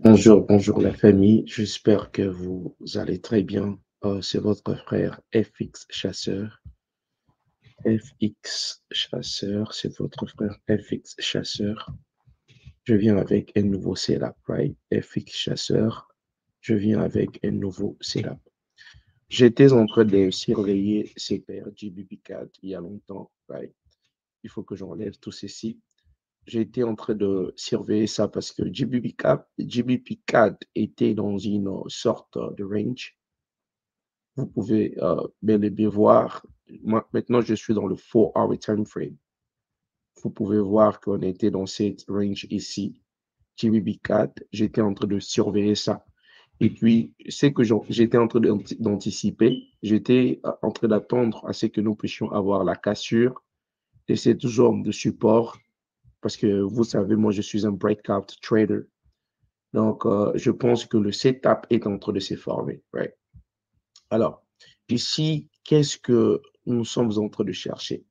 Bonjour la famille, j'espère que vous allez très bien. C'est votre frère FX Chasseur. FX Chasseur, c'est votre frère FX Chasseur. Je viens avec un nouveau setup, right? FX Chasseur, je viens avec un nouveau setup. J'étais en train de surveiller ces paires GBP4 il y a longtemps, right? Il faut que j'enlève tout ceci. J'ai été en train de surveiller ça parce que GBP4 était dans une sorte de range. Vous pouvez bel et bien voir. Moi, maintenant, je suis dans le 4-hour time frame. Vous pouvez voir qu'on était dans cette range ici. GBP4, j'étais en train de surveiller ça. Et puis, c'est que j'étais en train d'anticiper. J'étais en train d'attendre à ce que nous puissions avoir la cassure de cette zone de support parce que vous savez, moi, je suis un breakout trader. Donc, je pense que le setup est en train de se former. Right? Alors, ici, qu'est-ce que nous sommes en train de chercher?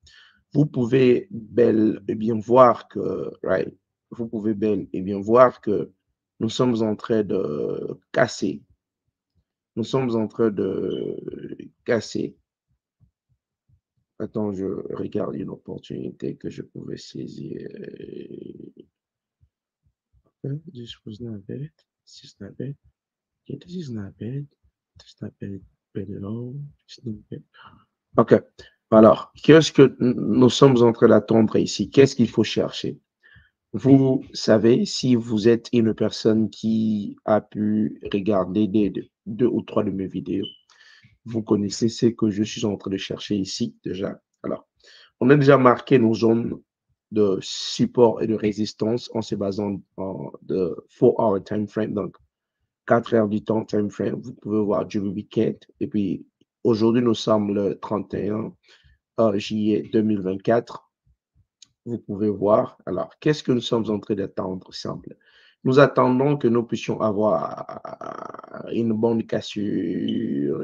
Vous pouvez bel et bien voir que, right? Vous pouvez bel et bien voir que nous sommes en train de casser. Nous sommes en train de casser. Attends, je regarde une opportunité que je pouvais saisir. This was not bad. This is not bad. Yeah, this is not bad. This is not bad, bad at all. This is not bad. OK. Alors, qu'est-ce que nous sommes en train d'attendre ici? Qu'est-ce qu'il faut chercher? Vous savez, si vous êtes une personne qui a pu regarder deux ou trois de mes vidéos, vous connaissez ce que je suis en train de chercher ici déjà. Alors, on a déjà marqué nos zones de support et de résistance en se basant de 4-hour time frame, donc 4 heures du temps time frame. Vous pouvez voir du week-end. Et puis, aujourd'hui, nous sommes le 31 juillet 2024. Vous pouvez voir. Alors, qu'est-ce que nous sommes en train d'attendre? Simple. Nous attendons que nous puissions avoir une bonne cassure,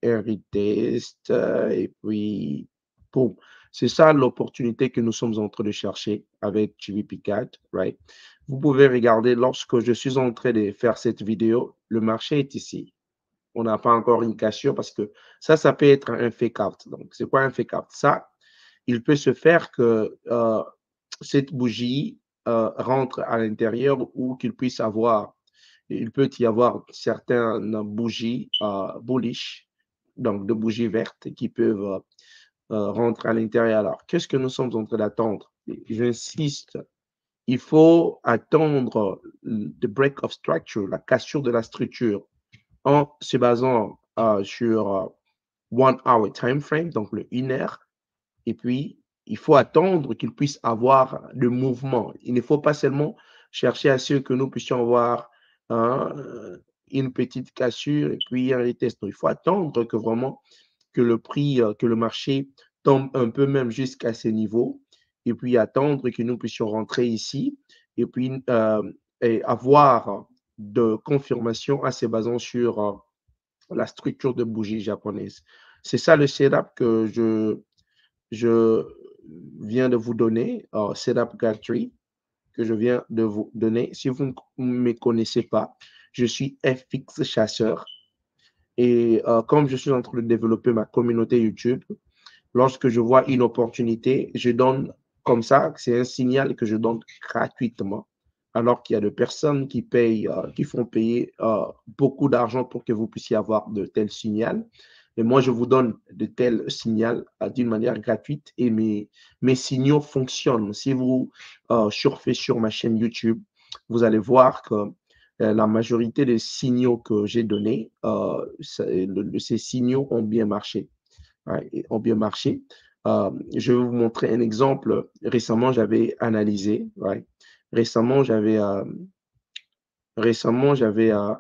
un retest, et puis, boum. C'est ça l'opportunité que nous sommes en train de chercher avec GBP4, right? Vous pouvez regarder, lorsque je suis en train de faire cette vidéo, le marché est ici. On n'a pas encore une cassure parce que ça peut être un fake out. Donc, c'est quoi un fake out? Ça, il peut se faire que cette bougie rentre à l'intérieur ou qu'il puisse avoir, il peut y avoir certaines bougies bullish, donc de bougies vertes qui peuvent rentrer à l'intérieur. Alors, qu'est-ce que nous sommes en train d'attendre? J'insiste, il faut attendre le break of structure, la cassure de la structure en se basant sur 1 hour time frame, donc le 1 heure. Et puis, il faut attendre qu'il puisse avoir le mouvement. Il ne faut pas seulement chercher à ce que nous puissions avoir hein, une petite cassure et puis un retest. Il faut attendre que vraiment que le prix, que le marché tombe un peu même jusqu'à ces niveaux et puis attendre que nous puissions rentrer ici et puis et avoir de confirmation en se basant sur la structure de bougie japonaise. C'est ça le setup que je viens de vous donner, Setup Guide que je viens de vous donner. Si vous ne me connaissez pas, je suis FX Chasseur. Et comme je suis en train de développer ma communauté YouTube, lorsque je vois une opportunité, je donne comme ça, c'est un signal que je donne gratuitement, alors qu'il y a des personnes qui payent, qui font payer beaucoup d'argent pour que vous puissiez avoir de tels signaux. Et moi, je vous donne de tels signaux d'une manière gratuite et mes signaux fonctionnent. Si vous surfez sur ma chaîne YouTube, vous allez voir que la majorité des signaux que j'ai donnés, ces signaux ont bien marché. Ouais, ont bien marché. Je vais vous montrer un exemple. Récemment, j'avais analysé, ouais. Récemment, j'avais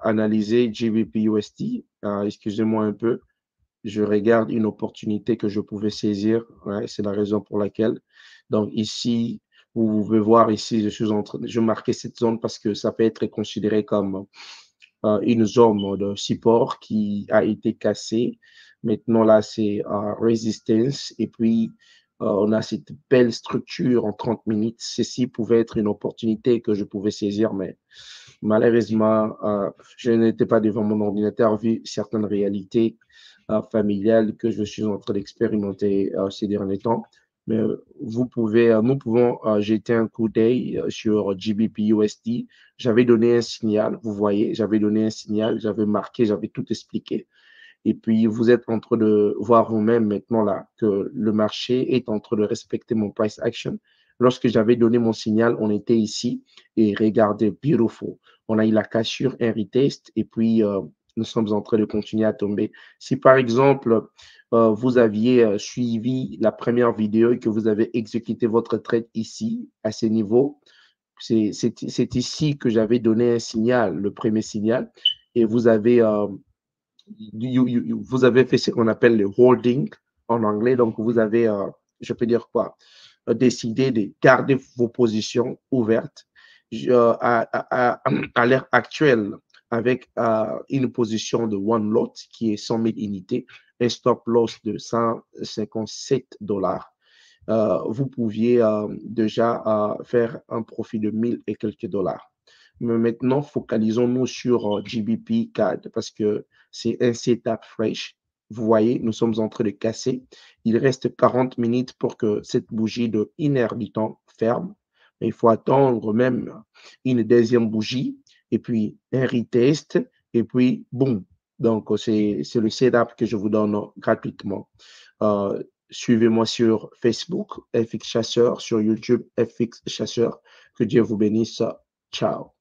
analysé GBP USD. Excusez-moi un peu. Je regarde une opportunité que je pouvais saisir. Ouais, c'est la raison pour laquelle. Donc ici, vous pouvez voir ici, je marquais cette zone parce que ça peut être considéré comme une zone de support qui a été cassée. Maintenant, là, c'est résistance. Et puis, on a cette belle structure en 30 minutes. Ceci pouvait être une opportunité que je pouvais saisir, mais malheureusement, je n'étais pas devant mon ordinateur vu certaines réalités familiales que je suis en train d'expérimenter ces derniers temps. Mais nous pouvons jeter un coup d'œil sur GBP USD. J'avais donné un signal, vous voyez, j'avais donné un signal, j'avais marqué, j'avais tout expliqué. Et puis, vous êtes en train de voir vous-même maintenant là que le marché est en train de respecter mon price action. Lorsque j'avais donné mon signal, on était ici et regardez, beautiful. On a eu la cassure, un retest et puis nous sommes en train de continuer à tomber. Si par exemple, vous aviez suivi la première vidéo et que vous avez exécuté votre trade ici, à ce niveau, c'est ici que j'avais donné un signal, le premier signal, et vous avez fait ce qu'on appelle le holding en anglais. Donc, vous avez, je peux dire quoi, décidé de garder vos positions ouvertes à l'heure actuelle avec une position de one lot qui est 100 000 unités, un stop loss de 157 $. Vous pouviez déjà faire un profit de 1000 et quelques dollars. Mais maintenant, focalisons-nous sur GBP CAD parce que c'est un setup fresh. Vous voyez, nous sommes en train de casser. Il reste 40 minutes pour que cette bougie de 1 heure du temps ferme. Mais il faut attendre même une deuxième bougie et puis un retest et puis boum. Donc, c'est le setup que je vous donne gratuitement. Suivez-moi sur Facebook, FX Chasseur, sur YouTube, FX Chasseur. Que Dieu vous bénisse. Ciao.